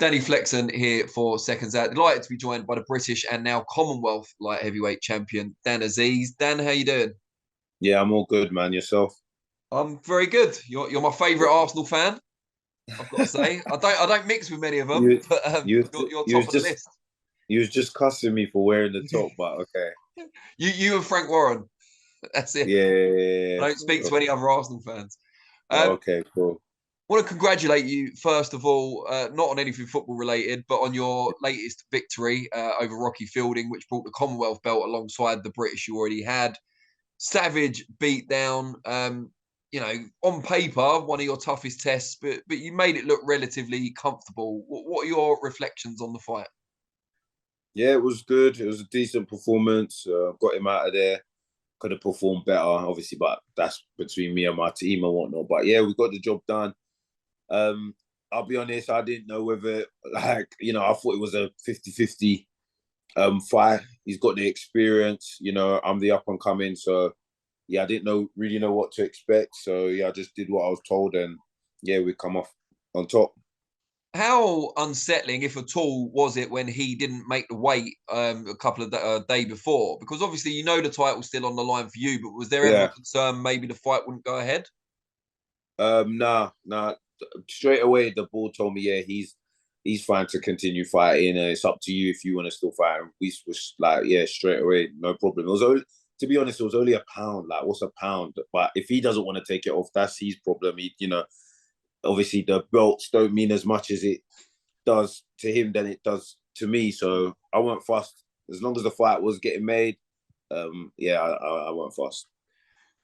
Danny Flexen here for Seconds Out. Delighted to be joined by the British and now Commonwealth light heavyweight champion, Dan Azeez. Dan, how you doing? Yeah, I'm all good, man. Yourself? I'm very good. You're my favourite Arsenal fan, I've got to say. I don't mix with many of them, You, but you, you're you top was of the just, list. you was just cussing me for wearing the top, but okay. You and Frank Warren. That's it. Yeah, yeah, yeah, I yeah. don't speak to any other Arsenal fans. Oh, Um, okay, cool. want to congratulate you first of all, not on anything football related, but on your latest victory over Rocky Fielding, which brought the Commonwealth belt alongside the British you already had. Savage beat down. On paper, one of your toughest tests, but you made it look relatively comfortable. What are your reflections on the fight? Yeah, it was good. It was a decent performance. Got him out of there. Could have performed better, obviously, but that's between me and my team and whatnot. But yeah, we got the job done. Um, I'll be honest, I didn't know whether, I thought it was a 50-50 fight. He's got the experience, I'm the up and coming. So yeah, I didn't really know what to expect. So yeah, I just did what I was told, and yeah, we come off on top. How unsettling, if at all, was it when he didn't make the weight a couple of day before? Because obviously you know the title's still on the line for you, but was there ever a Yeah. concern maybe the fight wouldn't go ahead? Nah. Straight away, the ball told me, yeah, he's fine to continue fighting, and it's up to you if you want to still fight. And we was like, yeah, straight away, no problem. It was only, to be honest, it was only a pound. Like, what's a pound? But if he doesn't want to take it off, that's his problem. Obviously the belts don't mean as much as it does to him than it does to me. So I went fast as long as the fight was getting made. Yeah, I went fast.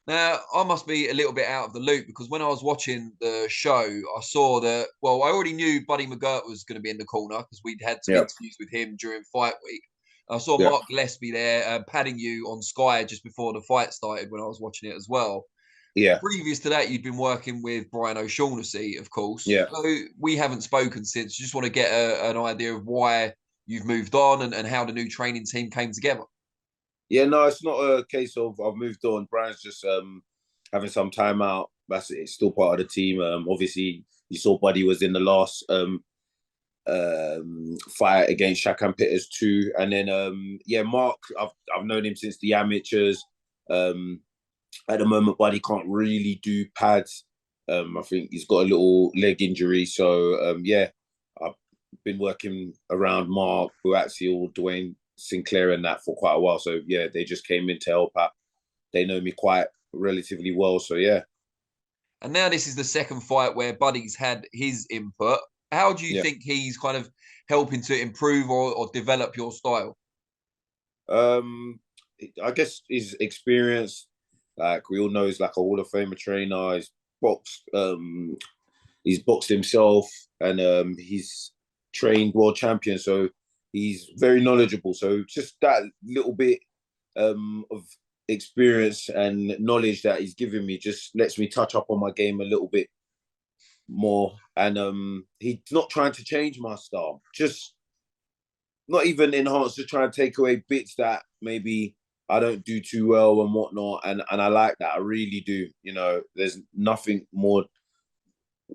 Now, I must be a little bit out of the loop because when I was watching the show, I saw that, well, I already knew Buddy McGirt was going to be in the corner because we'd had some Yeah, interviews with him during fight week. I saw yeah, Mark Gillespie there padding you on Sky just before the fight started when I was watching it as well. yeah, Previous to that, you'd been working with Brian O'Shaughnessy, of course. yeah. So we haven't spoken since. Just want to get an idea of why you've moved on and how the new training team came together. Yeah, no, it's not a case of I've moved on. Brian's just having some time out. That's it. It's still part of the team. Obviously, you saw Buddy was in the last fight against Shakan Peters too, and then yeah, Mark. I've known him since the amateurs. Um, at the moment, Buddy can't really do pads. I think he's got a little leg injury, so yeah, I've been working around Mark Buatsi or Dwayne Sinclair and that for quite a while. So yeah, they just came in to help out. They know me quite relatively well. So yeah, And now this is the second fight where Buddy's had his input. How do you yeah. think he's kind of helping to improve or develop your style? Um, I guess his experience, like we all know, he's like a Hall of Famer trainer. Boxed, he's boxed himself, and he's trained world champion. So he's very knowledgeable. So just that little bit of experience and knowledge that he's given me just lets me touch up on my game a little bit more. And he's not trying to change my style, just not even enhance, to try and take away bits that maybe I don't do too well and whatnot. And I like that. I really do. There's nothing more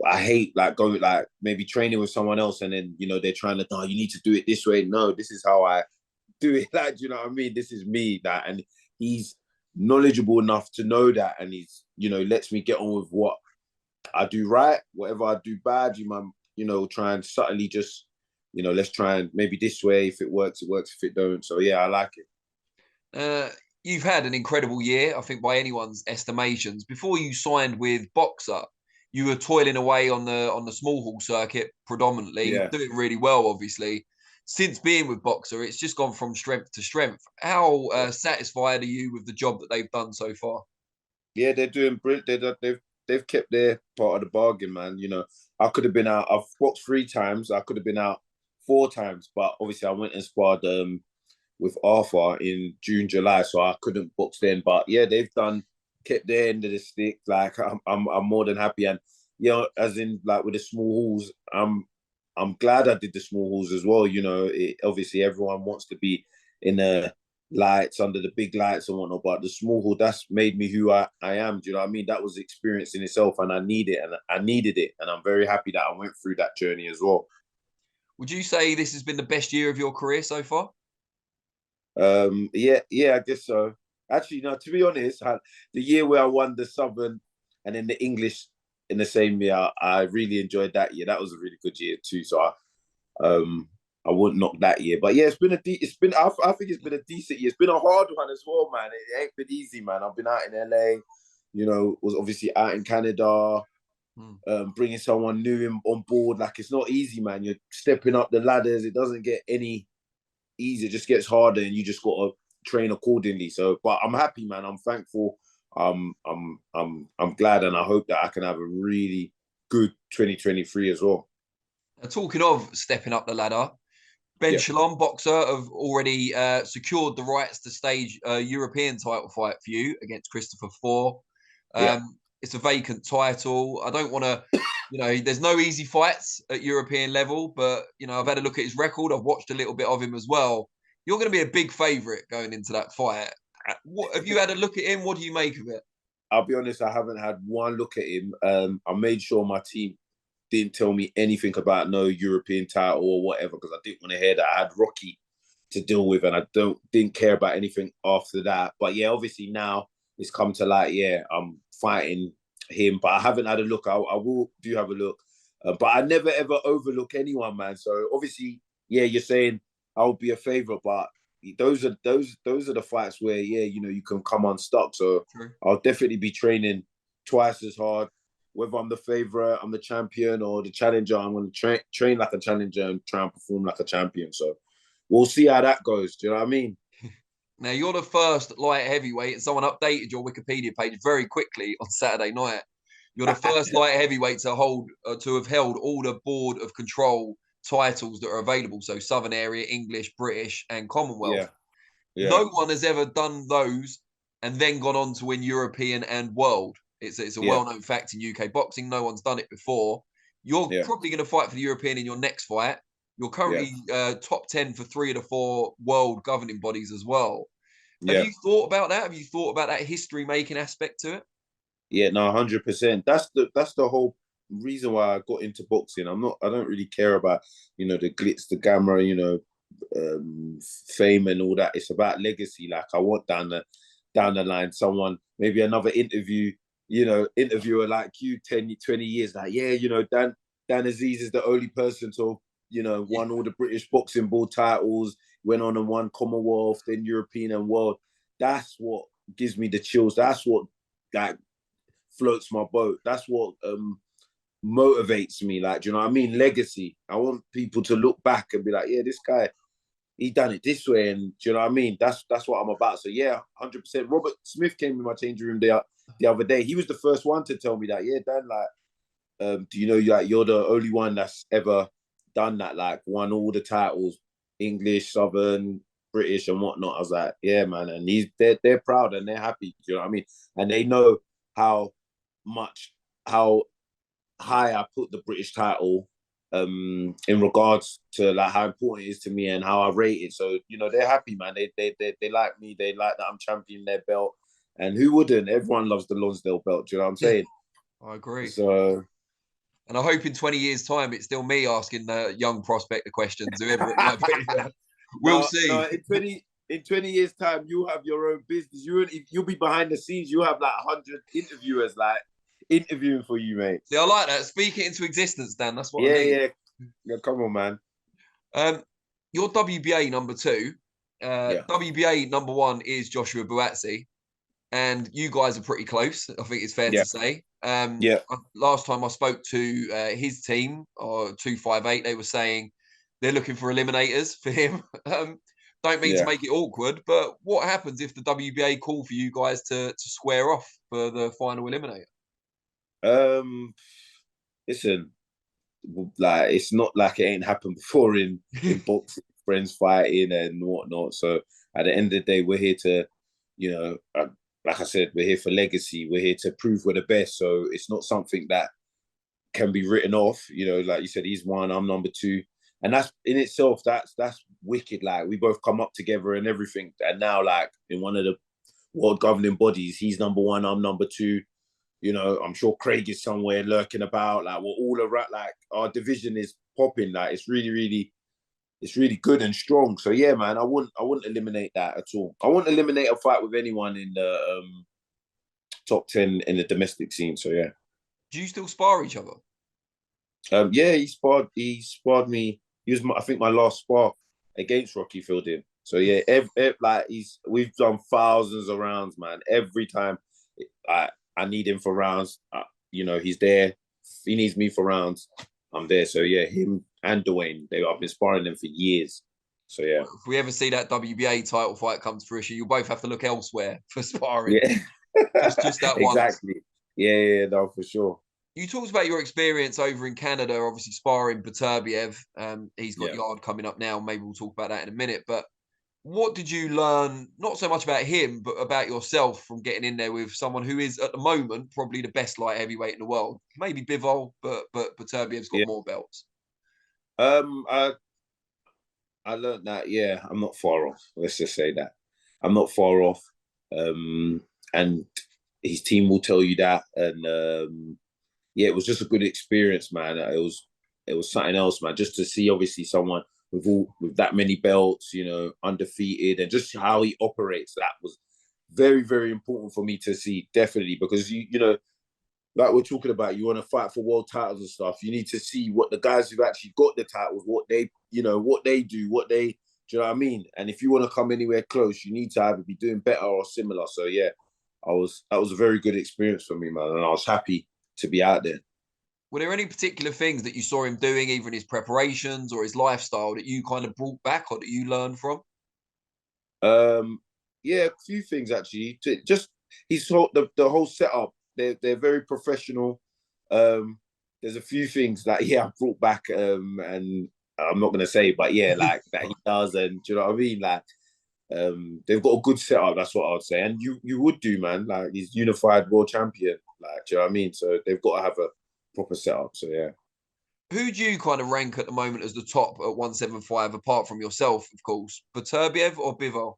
I hate, like going, like maybe training with someone else and then they're trying to, no, you need to do it this way. No, this is how I do it. Like, do you know what I mean? This is me. That, and he's knowledgeable enough to know that, and he's lets me get on with what I do right. Whatever I do bad, you might try and subtly just let's try and maybe this way. If it works, it works. If it don't, so yeah, I like it. Uh, you've had an incredible year, I think, by anyone's estimations. Before you signed with Boxer, you were toiling away on the small hall circuit predominantly, Yeah. doing really well, obviously. Since being with Boxer, it's just gone from strength to strength. How satisfied are you with the job that they've done so far? Yeah, they're doing brilliant. They've kept their part of the bargain, man. I could have been out. I've boxed 3 times. I could have been out 4 times, but obviously I went and sparred with Arthur in June, July, so I couldn't box then. But yeah, they've done kept their end of the stick. Like I'm more than happy, and as in like with the small halls, I'm glad I did the small halls as well. Obviously everyone wants to be in the lights, under the big lights and whatnot, but the small hall, that's made me who I am. Do you know what I mean? That was experience in itself, and I needed it, and I'm very happy that I went through that journey as well. Would you say this has been the best year of your career so far? Yeah, I guess so. Actually, no, to be honest, the year where I won the Southern and then the English in the same year, I really enjoyed that year. That was a really good year too. So I wouldn't knock that year. But yeah, I think it's been a decent year. It's been a hard one as well, man. It ain't been easy, man. I've been out in LA, was obviously out in Canada, bringing someone new on board. Like, it's not easy, man. You're stepping up the ladders. It doesn't get any easier. It just gets harder, and you just got to train accordingly. So, but I'm happy, man. I'm thankful. I'm glad, and I hope that I can have a really good 2023 as well. Now, talking of stepping up the ladder, Ben Yeah. Shalom, boxer, have already secured the rights to stage a European title fight for you against Christopher Four. Yeah. It's a vacant title. I don't want to, there's no easy fights at European level, but, I've had a look at his record. I've watched a little bit of him as well. You're going to be a big favourite going into that fight. Have you had a look at him? What do you make of it? I'll be honest, I haven't had one look at him. I made sure my team didn't tell me anything about no European title or whatever, because I didn't want to hear that. I had Rocky to deal with, and I didn't care about anything after that. But yeah, obviously now it's come to light. Yeah, I'm fighting him, but I haven't had a look. I will have a look, but I never ever overlook anyone, man. So obviously, yeah, you're saying I'll be a favorite, but those are the fights where you can come unstuck. So I'll definitely be training twice as hard. Whether I'm the favorite, I'm the champion, or the challenger, I'm going to train like a challenger and try and perform like a champion. So we'll see how that goes. Do you know what I mean? Now, you're the first light heavyweight, and someone updated your Wikipedia page very quickly on Saturday night. You're the first light heavyweight to have held all the board of control titles that are available. So Southern Area, English, British, and Commonwealth. Yeah. No one has ever done those and then gone on to win European and world. It's a well-known fact in UK boxing. No one's done it before. You're probably going to fight for the European in your next fight. You're currently top 10 for 3 of the 4 world governing bodies as well. Have you thought about that? Have you thought about that history-making aspect to it? Yeah, no, 100%. That's the whole reason why I got into boxing. I don't really care about, the glitz, the glamour, fame and all that. It's about legacy. Like, I want down the line someone, maybe another interviewer like you 10, 20 years, like, Dan Azeez is the only person to, won all the British boxing ball titles, went on and won Commonwealth, then European and world. That's what gives me the chills. That's what floats my boat. That's what motivates me. Like, do you know what I mean? Legacy. I want people to look back and be like, yeah, this guy, he done it this way. And do you know what I mean? That's what I'm about. So yeah, 100%. Robert Smith came in my changing room the other day. He was the first one to tell me that, yeah, Dan, like, do you know, like, you're the only one that's ever done that, like, won all the titles, English, Southern, British and whatnot. I was like, yeah, man. And they're proud and they're happy. Do you know what I mean? And they know how high I put the British title in regards to, like, how important it is to me and how I rate it. So, they're happy, man. They like me. They like that I'm championing their belt. And who wouldn't? Everyone loves the Lonsdale belt. Do you know what I'm saying? I agree. So, and I hope in 20 years' time it's still me asking the young prospect the questions, whoever it might be. We'll see. No, in 20 years' time, you'll have your own business. You'll be behind the scenes. You'll have like 100 interviewers like interviewing for you, mate. Yeah, I like that. Speak it into existence, Dan. That's what I need. Yeah, come on, man. You're WBA number 2. WBA number 1 is Joshua Buatsi. And you guys are pretty close, I think it's fair to say. Last time I spoke to his team, or 258, they were saying they're looking for eliminators for him. Don't mean to make it awkward, but what happens if the WBA call for you guys to square off for the final eliminator? Listen, like, it's not like it ain't happened before in boxing, friends fighting and whatnot. So at the end of the day, we're here to, like I said, we're here for legacy. We're here to prove we're the best. So it's not something that can be written off. Like you said, he's 1, I'm number 2. And that's in itself, that's wicked. Like, we both come up together and everything. And now, like, in one of the world governing bodies, he's number 1, I'm number 2. I'm sure Craig is somewhere lurking about. Like, we're all around. Like, our division is popping. Like it's really good and strong. So yeah, man, I wouldn't eliminate that at all. I wouldn't eliminate a fight with anyone in the top 10 in the domestic scene. So yeah. Do you still spar each other? Yeah, he sparred me. I think my last spar against Rocky Fielding. So yeah, like we've done thousands of rounds, man. Every time I need him for rounds, he's there. If he needs me for rounds, I'm there. So yeah, him and Dwayne, I've been sparring them for years. So yeah. If we ever see that WBA title fight come to fruition, you'll both have to look elsewhere for sparring. Yeah, just that one. Exactly. Yeah, no, for sure. You talked about your experience over in Canada, obviously sparring Beterbiev. He's got Yeah. Yard coming up now. Maybe we'll talk about that in a minute. But what did you learn, not so much about him, but about yourself from getting in there with someone who is, at the moment, probably the best light heavyweight in the world? Maybe Bivol, but Beterbiev's got more belts. I learned that, yeah, I'm not far off. Let's just say that. I'm not far off. And his team will tell you that. And yeah, it was just a good experience, man. It was something else, man. Just to see obviously someone with that many belts, undefeated, and just how he operates. That was very, very important for me to see, definitely, because like we're talking about, you want to fight for world titles and stuff. You need to see what the guys who've actually got the titles, what they do, do you know what I mean? And if you want to come anywhere close, you need to either be doing better or similar. So yeah, that was a very good experience for me, man. And I was happy to be out there. Were there any particular things that you saw him doing, either in his preparations or his lifestyle, that you kind of brought back or that you learned from? Yeah, a few things actually. Just he's the whole setup. They're very professional. There's a few things that I brought back, and I'm not gonna say, but yeah, like that he does, and do you know what I mean? Like, they've got a good setup. That's what I would say, and you would do, man. Like he's unified world champion. Like, do you know what I mean? So they've got to have a proper setup. So yeah. Who do you kind of rank at the moment as the top at 175, apart from yourself, of course? Beterbiev or Bivol?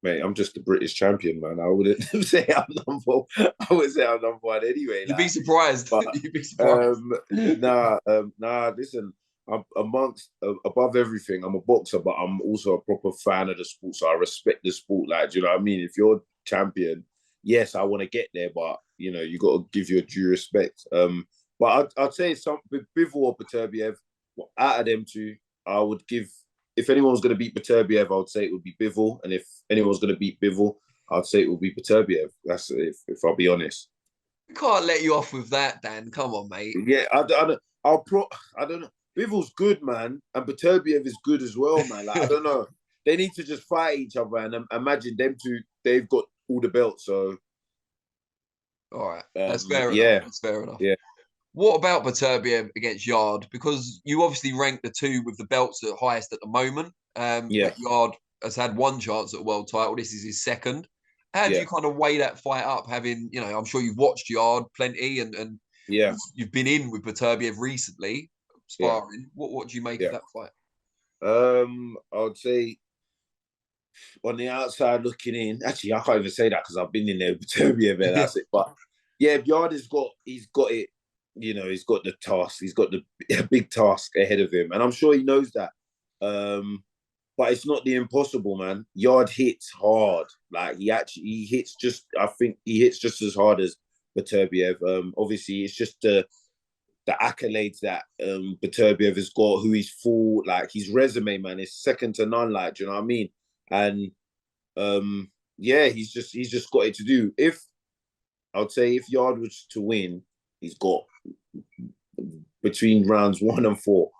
Mate, I'm just the British champion, man. I wouldn't say I'm number. I would say I'm number one anyway. You'd be surprised. But, You'd be surprised. Nah. Listen, I'm above everything. I'm a boxer, but I'm also a proper fan of the sport. So I respect the sport. Like, do you know what I mean? If you're champion, yes, I want to get there, but you got to give your due respect. But I'd say something Bivol or Beterbiev. Out of them two, I would give. If anyone was going to beat Beterbiev, I would say it would be Bivol, and if anyone was going to beat Bivol, I'd say it would be Beterbiev. That's if I'll be honest. We can't let you off with that, Dan. Come on, mate. Yeah, I don't know. Bivol's good, man, and Beterbiev is good as well, man. Like, I don't know. They need to just fight each other, and imagine them two. They've got all the belts, so. All right, that's fair enough. Yeah, that's fair enough. Yeah. What about Beterbiev against Yard? Because you obviously rank the two with the belts at highest at the moment. Yeah. Yard has had one chance at a world title. This is his second. How do you kind of weigh that fight up? Having, I'm sure you've watched Yard plenty, and yeah, you've been in with Beterbiev recently sparring. Yeah. What do you make of that fight? I would say on the outside looking in. Actually, I can't even say that because I've been in there with Beterbiev, and that's it. But yeah, Yard he's got it. He's got the task. He's got the big task ahead of him, and I'm sure he knows that. But it's not the impossible, man. Yard hits hard. Like he hits just. I think he hits just as hard as Beterbiev. Obviously, it's just the accolades that Beterbiev has got. Who he's fought, like his resume, man, is second to none. Like, do you know what I mean? And yeah, he's just got it to do. I would say if Yard was to win, he's got between rounds 1 and 4.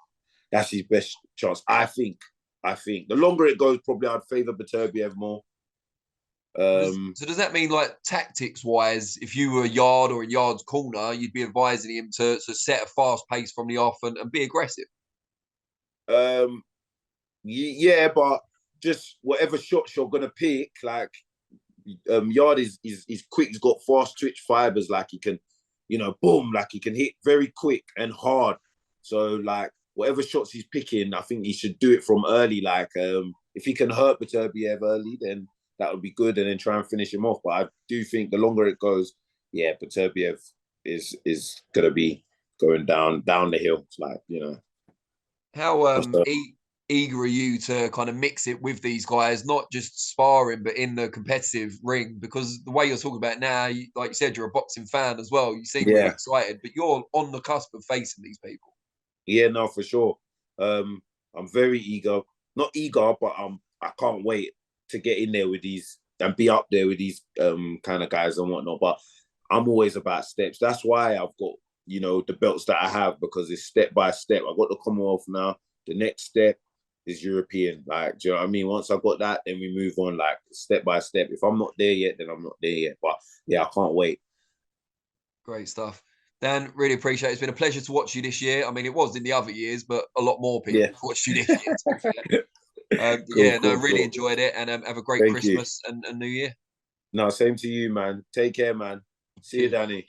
That's his best chance. I think. The longer it goes, probably I'd favour Beterbiev more. So does that mean, like, tactics-wise, if you were Yard or in Yard's corner, you'd be advising him to set a fast pace from the off and be aggressive? Yeah, but just whatever shots you're gonna pick, like Yard is quick. He's got fast twitch fibers. Like he can, boom, like he can hit very quick and hard. So like whatever shots he's picking, I think he should do it from early. Like if he can hurt Beterbiev early, then that would be good, and then try and finish him off. But I do think the longer it goes, yeah, Beterbiev is gonna be going down the hill. It's like, you know. How eager are you to kind of mix it with these guys, not just sparring, but in the competitive ring? Because the way you're talking about it now, like you said, you're a boxing fan as well. You seem really excited, but you're on the cusp of facing these people. Yeah, no, for sure. I'm very eager. Not eager, but I can't wait to get in there with these and be up there with these kind of guys and whatnot. But I'm always about steps. That's why I've got, you know, the belts that I have, because it's step by step. I got the Commonwealth now. The next step is European. Like, do you know what I mean? Once I got that, then we move on, like, step by step. If I'm not there yet, then I'm not there yet. But yeah, I can't wait. Great stuff. Dan, really appreciate it. It's been a pleasure to watch you this year. I mean, it was in the other years, but a lot more people watched you this year. Really enjoyed it, and have a great Christmas and New Year. No, same to you, man. Take care, man. See you, Danny.